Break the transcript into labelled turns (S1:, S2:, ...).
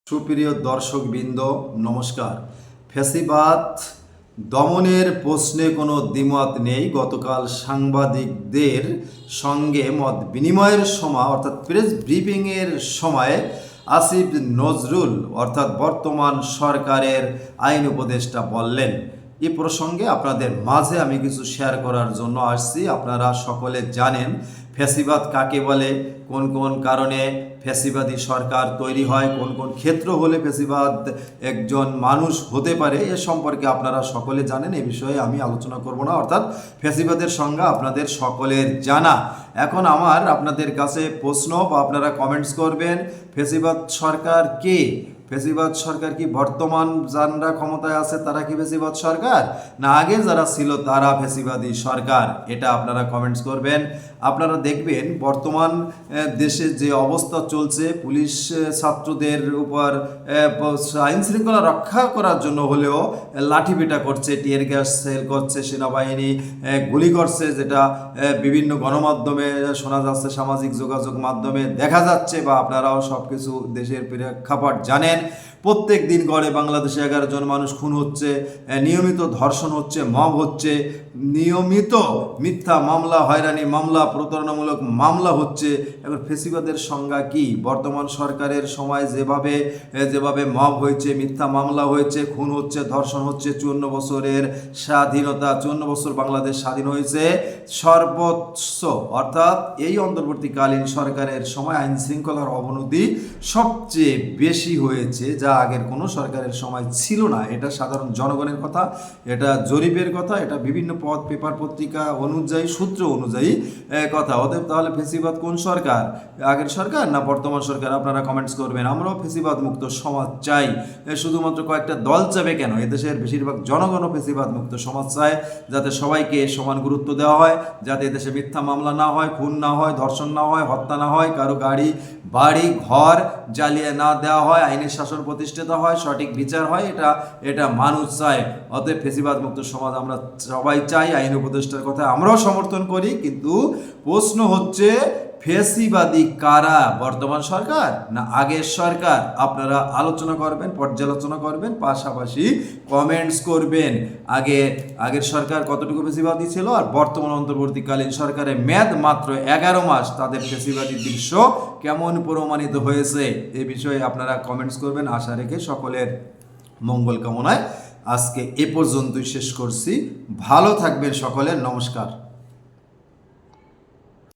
S1: সুপ্রিয় দর্শকবৃন্দ নমস্কার। ফ্যাসিবাদ দমনের প্রশ্নে কোনো দ্বিমত নেই। গতকাল সাংবাদিকদের সঙ্গে মত বিনিময়ের সময় অর্থাৎ প্রেস ব্রিফিংয়ের সময় আসিফ নজরুল অর্থাৎ বর্তমান সরকারের আইন উপদেষ্টা বললেন, এ প্রসঙ্গে আপনাদের মাঝে আমি কিছু শেয়ার করার জন্য আসছি। আপনারা সকলে জানেন ফ্যাসিবাদ কাকে বলে, কোন কোন কারণে ফ্যাসিবাদী সরকার তৈরি হয়, কোন কোন ক্ষেত্র হলে ফ্যাসিবাদ একজন মানুষ হতে পারে, এ সম্পর্কে আপনারা সকলে জানেন। এ বিষয়ে আমি আলোচনা করব না, অর্থাৎ ফ্যাসিবাদের সংজ্ঞা আপনাদের সকলের জানা। এখন আমার আপনাদের কাছে প্রশ্ন বা আপনারা কমেন্টস করবেন, ফ্যাসিবাদ সরকার কে? ফ্যাসিবাদ সরকার কি বর্তমান যারা ক্ষমতায় আছে তারা কি ফ্যাসিবাদ সরকার, না আগে যারা ছিল তারা ফ্যাসিবাদী সরকার? এটা আপনারা কমেন্টস করবেন। আপনারা দেখবেন বর্তমান দেশে যে অবস্থা চলছে, পুলিশ ছাত্রদের উপর আইন শৃঙ্খলা রক্ষা করার জন্য হলেও লাঠিপেটা করছে, টিয়ার গ্যাস সেল করছে, সেনাবাহিনী গুলি করছে, যেটা বিভিন্ন গণমাধ্যমে শোনা যাচ্ছে, সামাজিক যোগাযোগ মাধ্যমে দেখা যাচ্ছে, বা আপনারাও সব কিছু দেশের প্রেক্ষাপট জানেন। প্রত্যেক দিন গড়ে বাংলাদেশে 11 জন মানুষ খুন হচ্ছে, নিয়মিত ধর্ষণ হচ্ছে, মব হচ্ছে, নিয়মিত মিথ্যা মামলা, হয়রানি মামলা, প্রতারণামূলক মামলা হচ্ছে। এবার ফ্যাসিবাদের সংজ্ঞা কি? বর্তমান সরকারের সময় যেভাবে মব হয়েছে, মিথ্যা মামলা হয়েছে, খুন হচ্ছে, ধর্ষণ হচ্ছে, 54 বছরের স্বাধীনতা, 54 বছর বাংলাদেশ স্বাধীন হয়েছে, সর্বোচ্চ অর্থাৎ এই অন্তর্বর্তীকালীন সরকারের সময় আইন শৃঙ্খলার অবনতি সবচেয়ে বেশি হয়েছে, যা আগের কোনো সরকারের সময় ছিল না। এটা সাধারণ জনগণের কথা, এটা জরিপের কথা, এটা বিভিন্ন পেপার পত্রিকা অনুযায়ী, সূত্র অনুযায়ী কথা। অতএব তাহলে ফ্যাসিবাদ কোন সরকার, আগের সরকার না বর্তমান সরকার? আপনারা কমেন্টস করবেন। আমরাও ফ্যাসিবাদ মুক্ত সমাজ চাই। শুধুমাত্র কয়েকটা দল চাবে কেন, এদেশের বেশিরভাগ জনগণও ফ্যাসিবাদ মুক্ত সমাজ চায়, যাতে সবাইকে সমান গুরুত্ব দেওয়া হয়, যাতে এদেশে মিথ্যা মামলা না হয়, খুন না হয়, ধর্ষণ না হয়, হত্যা না হয়, কারো বাড়ি ঘর জ্বালিয়ে না দেওয়া হয়, আইনের শাসন প্রতিষ্ঠিত হয়, সঠিক বিচার হয়, এটা মানুষ চায়। অতএব ফ্যাসিবাদ মুক্ত সমাজ আমরা সবাই চাই। আইন উপদেষ্টার কথা আমরাও সমর্থন করি, কিন্তু প্রশ্ন হচ্ছে ফ্যাসিবাদী কারা, বর্তমান সরকার না আগের সরকার? আপনারা আলোচনা করবেন, পর্যালোচনা করবেন, পাশাপাশি কমেন্টস করবেন। আগের সরকার কতটুকু ফ্যাসিবাদী ছিল, আর বর্তমান অন্তর্বর্তীকালীন সরকারের মেয়াদ মাত্র 11 মাস, তাদের ফ্যাসিবাদী দৃশ্য কেমন প্রমাণিত হয়েছে, এ বিষয়ে আপনারা কমেন্টস করবেন। আশা রেখে সকলের মঙ্গল কামনায় আজকে এ পর্যন্তই শেষ করছি। ভালো থাকবেন সকলের, নমস্কার।